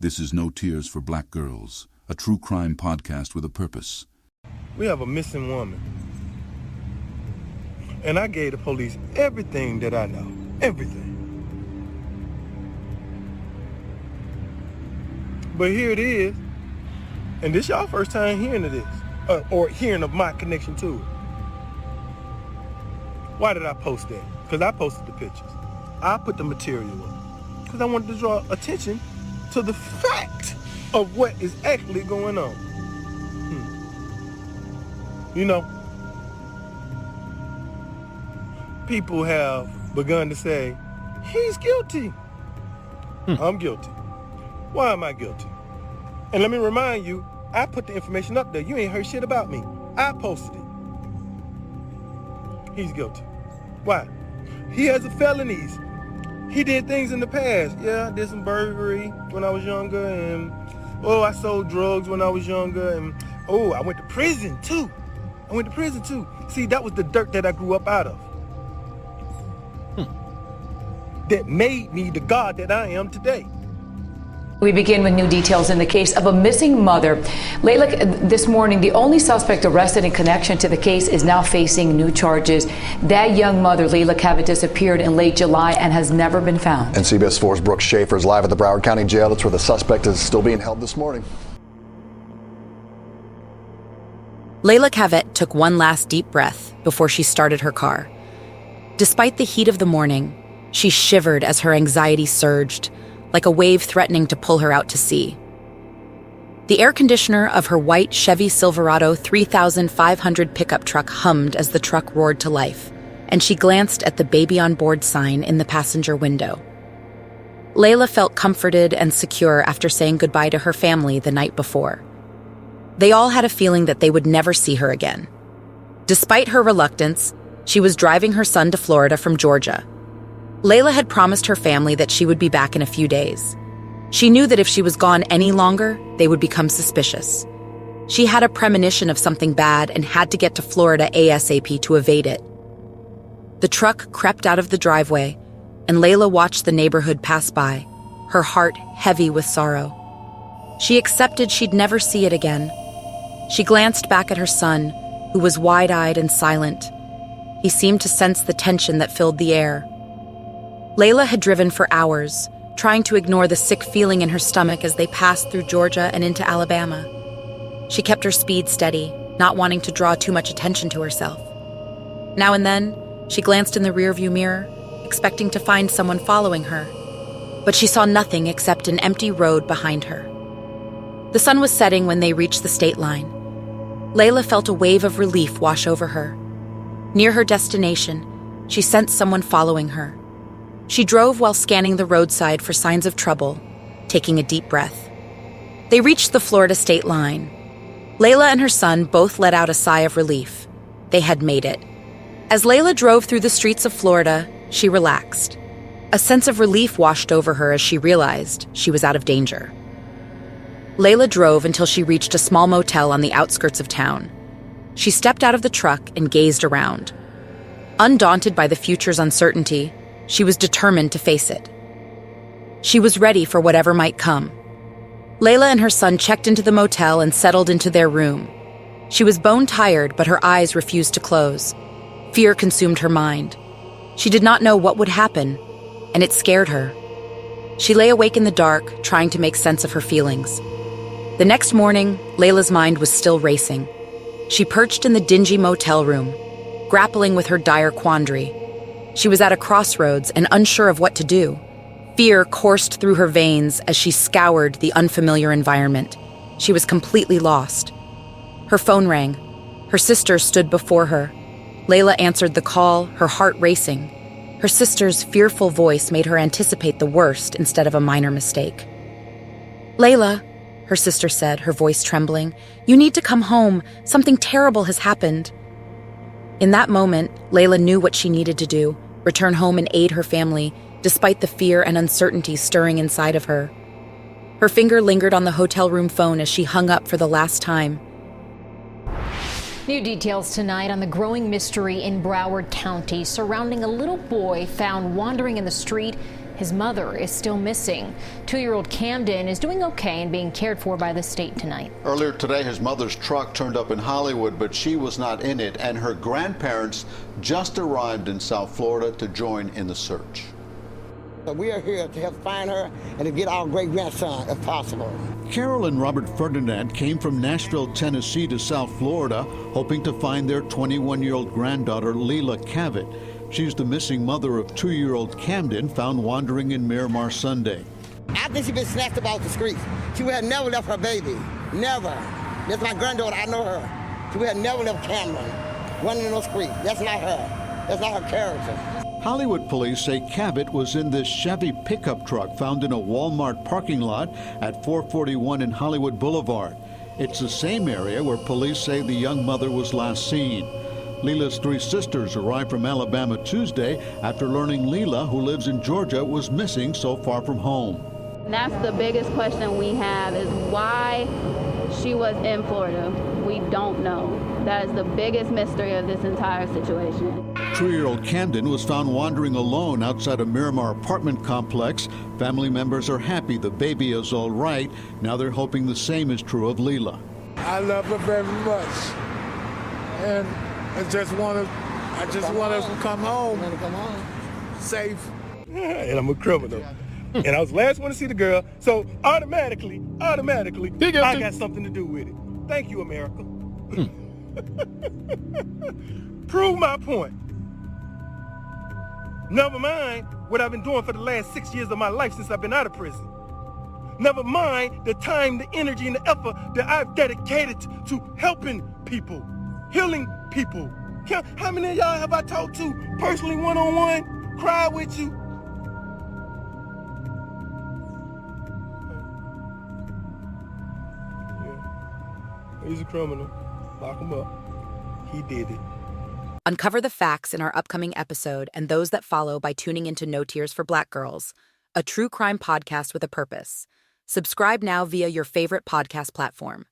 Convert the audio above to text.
This is No Tears for Black Girls, a true crime podcast with a purpose. We have a missing woman. And I gave the police everything that I know. Everything. But here it is. And this y'all first time hearing of this. Or hearing of my connection to it. Why did I post that? Because I posted the pictures. I put the material up. Because I wanted to draw attention to the fact of what is actually going on. You know, people have begun to say, he's guilty. I'm guilty. Why am I guilty? And let me remind you, I put the information up there. You ain't heard shit about me. I posted it. He's guilty. Why? He has felonies. He did things in the past. Yeah, I did some burglary when I was younger, and I sold drugs when I was younger, and I went to prison too. See, that was the dirt that I grew up out of. That made me the God that I am today. We begin with new details in the case of a missing mother. Leila, this morning, the only suspect arrested in connection to the case is now facing new charges. That young mother, Leila Cavett, disappeared in late July and has never been found. And CBS 4's Brooke Schaefer is live at the Broward County Jail. That's where the suspect is still being held this morning. Leila Cavett took one last deep breath before she started her car. Despite the heat of the morning, she shivered as her anxiety surged, like a wave threatening to pull her out to sea. The air conditioner of her white Chevy Silverado 3500 pickup truck hummed as the truck roared to life, and she glanced at the baby on board sign in the passenger window. Leila felt comforted and secure after saying goodbye to her family the night before. They all had a feeling that they would never see her again. Despite her reluctance, she was driving her son to Florida from Georgia. Leila had promised her family that she would be back in a few days. She knew that if she was gone any longer, they would become suspicious. She had a premonition of something bad and had to get to Florida ASAP to evade it. The truck crept out of the driveway, and Leila watched the neighborhood pass by, her heart heavy with sorrow. She accepted she'd never see it again. She glanced back at her son, who was wide-eyed and silent. He seemed to sense the tension that filled the air. Leila had driven for hours, trying to ignore the sick feeling in her stomach as they passed through Georgia and into Alabama. She kept her speed steady, not wanting to draw too much attention to herself. Now and then, she glanced in the rearview mirror, expecting to find someone following her. But she saw nothing except an empty road behind her. The sun was setting when they reached the state line. Leila felt a wave of relief wash over her. Near her destination, she sensed someone following her. She drove while scanning the roadside for signs of trouble, taking a deep breath. They reached the Florida state line. Leila and her son both let out a sigh of relief. They had made it. As Leila drove through the streets of Florida, she relaxed. A sense of relief washed over her as she realized she was out of danger. Leila drove until she reached a small motel on the outskirts of town. She stepped out of the truck and gazed around. Undaunted by the future's uncertainty, she was determined to face it. She was ready for whatever might come. Leila and her son checked into the motel and settled into their room. She was bone-tired, but her eyes refused to close. Fear consumed her mind. She did not know what would happen, and it scared her. She lay awake in the dark, trying to make sense of her feelings. The next morning, Leila's mind was still racing. She perched in the dingy motel room, grappling with her dire quandary. She was at a crossroads and unsure of what to do. Fear coursed through her veins as she scoured the unfamiliar environment. She was completely lost. Her phone rang. Her sister stood before her. Leila answered the call, her heart racing. Her sister's fearful voice made her anticipate the worst instead of a minor mistake. "Leila," her sister said, her voice trembling, "you need to come home. Something terrible has happened." In that moment, Leila knew what she needed to do, return home and aid her family, despite the fear and uncertainty stirring inside of her. Her finger lingered on the hotel room phone as she hung up for the last time. New details tonight on the growing mystery in Broward County surrounding a little boy found wandering in the street. His mother is still missing. 2-year-old Camden is doing okay and being cared for by the state tonight. Earlier today, his mother's truck turned up in Hollywood, but she was not in it, and her grandparents just arrived in South Florida to join in the search. We are here to help find her and to get our great-grandson, if possible. Carol and Robert Ferdinand came from Nashville, Tennessee to South Florida, hoping to find their 21-year-old granddaughter, Leila Cavett. She's the missing mother of 2-year-old Camden, found wandering in Miramar Sunday. I think she's been snatched up off the streets. She would have never left her baby. Never. That's my granddaughter. I know her. She would have never left Cameron running in those streets. That's not her. That's not her character. Hollywood police say Cavett was in this Chevy pickup truck found in a Walmart parking lot at 441 in Hollywood Boulevard. It's the same area where police say the young mother was last seen. Leila's 3 sisters arrived from Alabama Tuesday after learning Leila, who lives in Georgia, was missing so far from home. That's the biggest question we have, is why she was in Florida. We don't know. That is the biggest mystery of this entire situation. 2-year-old Camden was found wandering alone outside a Miramar apartment complex. Family members are happy the baby is all right. Now they're hoping the same is true of Leila. I love her very much, and I just want us to come home safe. And I'm a criminal. And I was the last one to see the girl, so automatically, I got something to do with it. Thank you, America. Prove my point. Never mind what I've been doing for the last 6 years of my life since I've been out of prison. Never mind the time, the energy, and the effort that I've dedicated to helping people, healing people. How many of y'all have I talked to personally, one-on-one, cried with you? Yeah. He's a criminal. Lock him up. He did it. Uncover the facts in our upcoming episode and those that follow by tuning into No Tears for Black Girls, a true crime podcast with a purpose. Subscribe now via your favorite podcast platform.